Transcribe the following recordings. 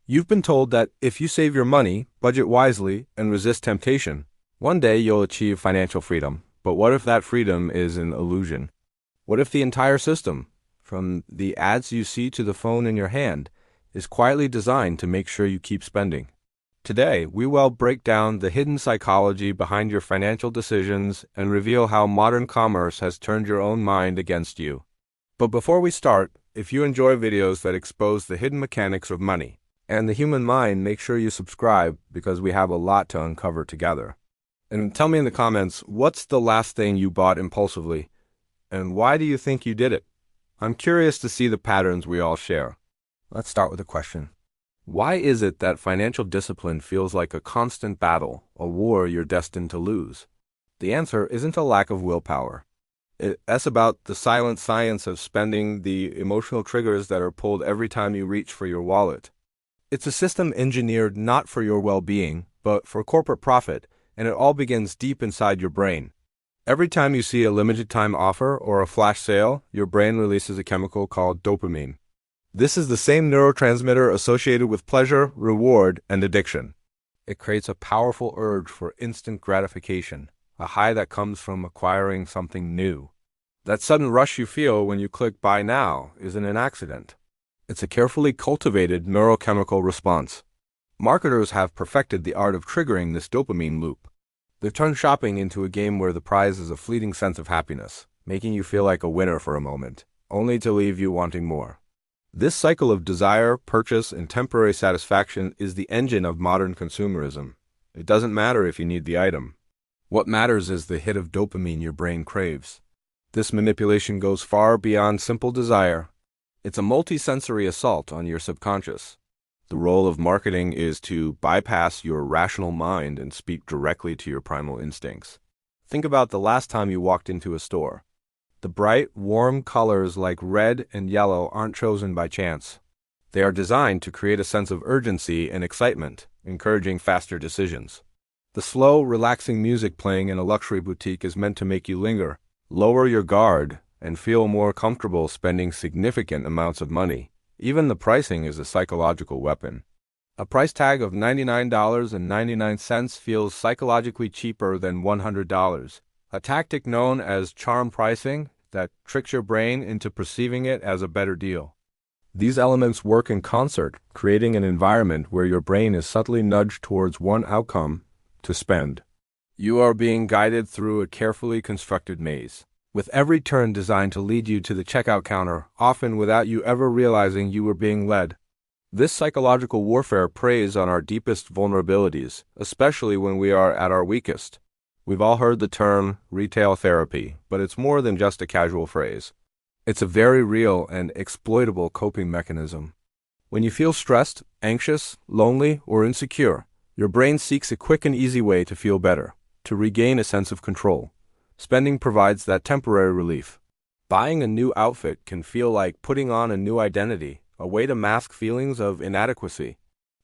You've been told that if you save your money, budget wisely, and resist temptation, one day you'll achieve financial freedom. But what if that freedom is an illusion? What if the entire system, from the ads you see to the phone in your hand, is quietly designed to make sure you keep spending? Today, we will break down the hidden psychology behind your financial decisions and reveal how modern commerce has turned your own mind against you. But before we start, if you enjoy videos that expose the hidden mechanics of money and the human mind, make sure you subscribe because we have a lot to uncover together. And tell me in the comments, what's the last thing you bought impulsively? And why do you think you did it? I'm curious to see the patterns we all share. Let's start with a question. Why is it that financial discipline feels like a constant battle, a war you're destined to lose? The answer isn't a lack of willpower. It's about the silent science of spending, the emotional triggers that are pulled every time you reach for your wallet. It's a system engineered not for your well-being, but for corporate profit, and it all begins deep inside your brain. Every time you see a limited-time offer or a flash sale, your brain releases a chemical called dopamine. This is the same neurotransmitter associated with pleasure, reward, and addiction. It creates a powerful urge for instant gratification, a high that comes from acquiring something new. That sudden rush you feel when you click Buy Now isn't an accident. It's a carefully cultivated neurochemical response. Marketers have perfected the art of triggering this dopamine loop. They've turned shopping into a game where the prize is a fleeting sense of happiness, making you feel like a winner for a moment, only to leave you wanting more. This cycle of desire, purchase, and temporary satisfaction is the engine of modern consumerism. It doesn't matter if you need the item. What matters is the hit of dopamine your brain craves. This manipulation goes far beyond simple desire. It's a multisensory assault on your subconscious. The role of marketing is to bypass your rational mind and speak directly to your primal instincts. Think about the last time you walked into a store. The bright, warm colors like red and yellow aren't chosen by chance. They are designed to create a sense of urgency and excitement, encouraging faster decisions. The slow, relaxing music playing in a luxury boutique is meant to make you linger, lower your guard, and feel more comfortable spending significant amounts of money. Even the pricing is a psychological weapon. A price tag of $99.99 feels psychologically cheaper than $100, a tactic known as charm pricing that tricks your brain into perceiving it as a better deal. These elements work in concert, creating an environment where your brain is subtly nudged towards one outcome: to spend. You are being guided through a carefully constructed maze, with every turn designed to lead you to the checkout counter, often without you ever realizing you were being led. This psychological warfare preys on our deepest vulnerabilities, especially when we are at our weakest. We've all heard the term retail therapy, but it's more than just a casual phrase. It's a very real and exploitable coping mechanism. When you feel stressed, anxious, lonely, or insecure, your brain seeks a quick and easy way to feel better, to regain a sense of control. Spending provides that temporary relief. Buying a new outfit can feel like putting on a new identity, a way to mask feelings of inadequacy.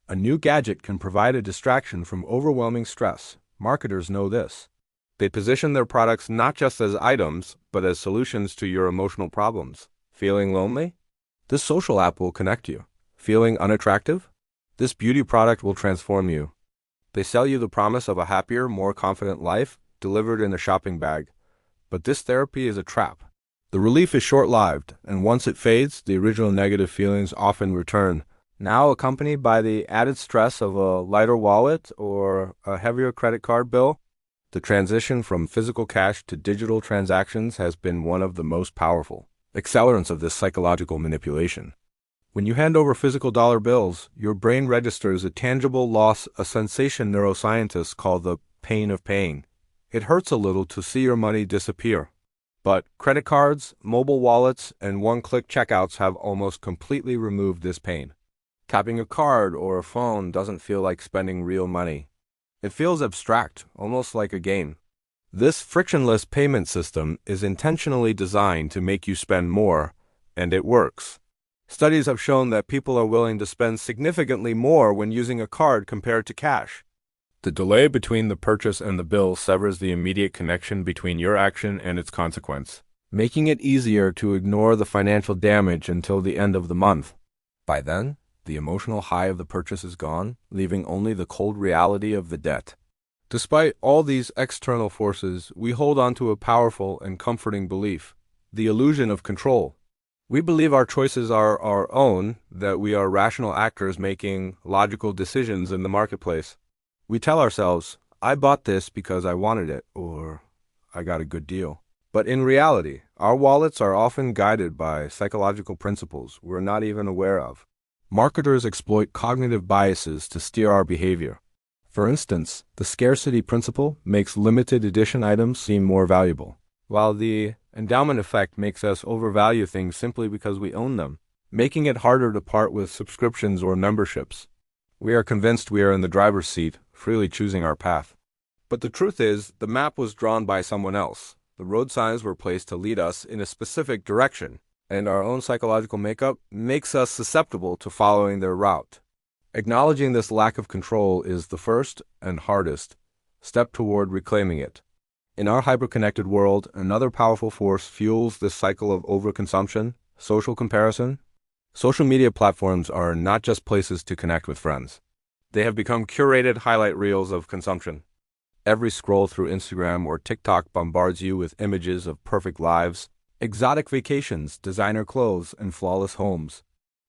A new gadget can provide a distraction from overwhelming stress. Marketers know this. They position their products not just as items, but as solutions to your emotional problems. Feeling lonely? This social app will connect you. Feeling unattractive? This beauty product will transform you. They sell you the promise of a happier, more confident life, delivered in a shopping bag. But this therapy is a trap. The relief is short-lived, and once it fades, the original negative feelings often return, now accompanied by the added stress of a lighter wallet or a heavier credit card bill. The transition from physical cash to digital transactions has been one of the most powerful accelerants of this psychological manipulation. When you hand over physical dollar bills, your brain registers a tangible loss, a sensation neuroscientists call the pain of paying. It hurts a little to see your money disappear. But credit cards, mobile wallets, and one-click checkouts have almost completely removed this pain. Tapping a card or a phone doesn't feel like spending real money. It feels abstract, almost like a game. This frictionless payment system is intentionally designed to make you spend more, and it works. Studies have shown that people are willing to spend significantly more when using a card compared to cash. The delay between the purchase and the bill severs the immediate connection between your action and its consequence, making it easier to ignore the financial damage until the end of the month. By then, The emotional high of the purchase is gone, leaving only the cold reality of the debt. Despite all these external forces, we hold on to a powerful and comforting belief, the illusion of control. We believe our choices are our own, that we are rational actors making logical decisions in the marketplace. We tell ourselves, I bought this because I wanted it, or I got a good deal. But in reality, our wallets are often guided by psychological principles we're not even aware of. Marketers exploit cognitive biases to steer our behavior. For instance, the scarcity principle makes limited edition items seem more valuable, while the endowment effect makes us overvalue things simply because we own them, making it harder to part with subscriptions or memberships. We are convinced we are in the driver's seat, freely choosing our path. But the truth is, the map was drawn by someone else. The road signs were placed to lead us in a specific direction, and our own psychological makeup makes us susceptible to following their route. Acknowledging this lack of control is the first and hardest step toward reclaiming it. In our hyper-connected world, another powerful force fuels this cycle of overconsumption: social comparison. Social media platforms are not just places to connect with friends. They have become curated highlight reels of consumption. Every scroll through Instagram or TikTok bombards you with images of perfect lives, exotic vacations, designer clothes, and flawless homes.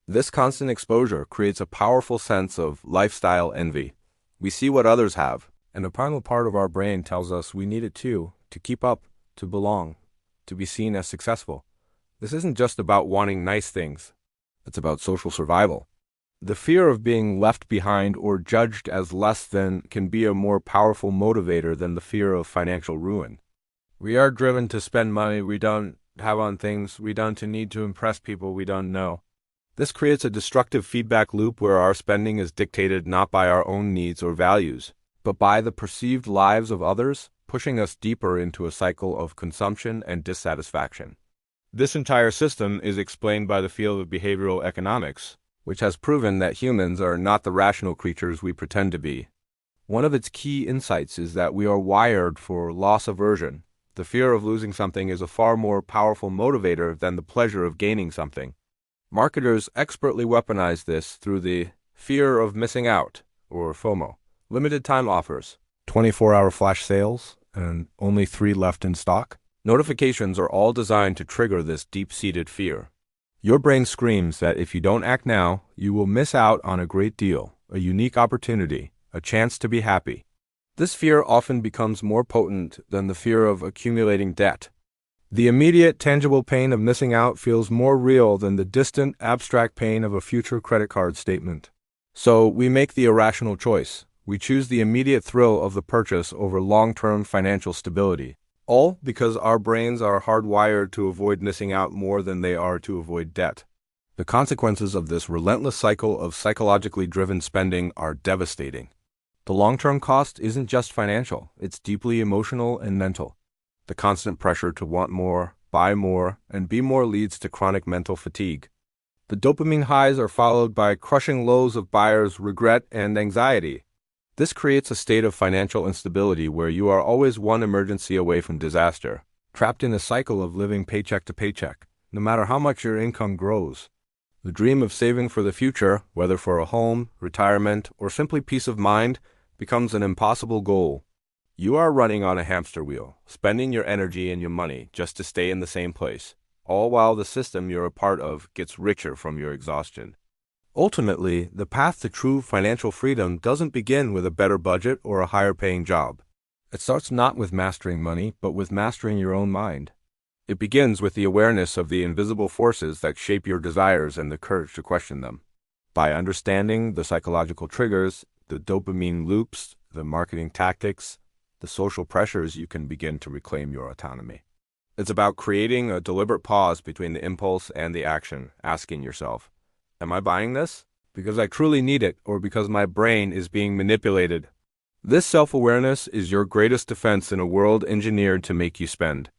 This constant exposure creates a powerful sense of lifestyle envy. We see what others have, and a primal part of our brain tells us we need it too, to keep up, to belong, to be seen as successful. This isn't just about wanting nice things. It's about social survival. The fear of being left behind or judged as less than can be a more powerful motivator than the fear of financial ruin. We are driven to spend money we don't have on things we don't need to impress people we don't know. This creates a destructive feedback loop where our spending is dictated not by our own needs or values, but by the perceived lives of others, pushing us deeper into a cycle of consumption and dissatisfaction. This entire system is explained by the field of behavioral economics, which has proven that humans are not the rational creatures we pretend to be. One of its key insights is that we are wired for loss aversion. The fear of losing something is a far more powerful motivator than the pleasure of gaining something. Marketers expertly weaponize this through the fear of missing out, or FOMO, limited time offers, 24-hour flash sales, and only 3 left in stock. Notifications are all designed to trigger this deep-seated fear. Your brain screams that if you don't act now, you will miss out on a great deal, a unique opportunity, a chance to be happy. This fear often becomes more potent than the fear of accumulating debt. The immediate, tangible pain of missing out feels more real than the distant, abstract pain of a future credit card statement. So we make the irrational choice. We choose the immediate thrill of the purchase over long-term financial stability. All because our brains are hardwired to avoid missing out more than they are to avoid debt. The consequences of this relentless cycle of psychologically driven spending are devastating. The long-term cost isn't just financial, it's deeply emotional and mental. The constant pressure to want more, buy more, and be more leads to chronic mental fatigue. The dopamine highs are followed by crushing lows of buyer's regret and anxiety. This creates a state of financial instability where you are always one emergency away from disaster, trapped in a cycle of living paycheck to paycheck, no matter how much your income grows. The dream of saving for the future, whether for a home, retirement, or simply peace of mind, becomes an impossible goal. You are running on a hamster wheel, spending your energy and your money just to stay in the same place, all while the system you're a part of gets richer from your exhaustion. Ultimately, the path to true financial freedom doesn't begin with a better budget or a higher-paying job. It starts not with mastering money, but with mastering your own mind. It begins with the awareness of the invisible forces that shape your desires and the courage to question them. By understanding the psychological triggers, the dopamine loops, the marketing tactics, the social pressures, you can begin to reclaim your autonomy. It's about creating a deliberate pause between the impulse and the action, asking yourself, am I buying this because I truly need it or because my brain is being manipulated? This self-awareness is your greatest defense in a world engineered to make you spend.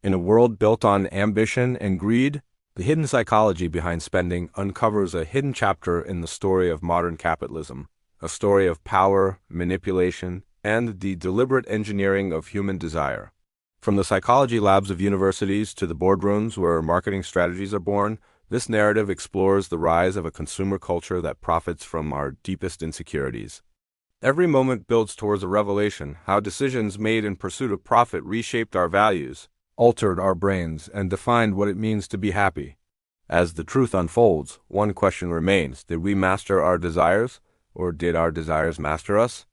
In a world built on ambition and greed, the hidden psychology behind spending uncovers a hidden chapter in the story of modern capitalism, a story of power, manipulation, and the deliberate engineering of human desire. From the psychology labs of universities to the boardrooms where marketing strategies are born, This narrative explores the rise of a consumer culture that profits from our deepest insecurities. Every moment builds towards a revelation how decisions made in pursuit of profit reshaped our values, altered our brains, and defined what it means to be happy. As the truth unfolds, one question remains: did we master our desires, or did our desires master us?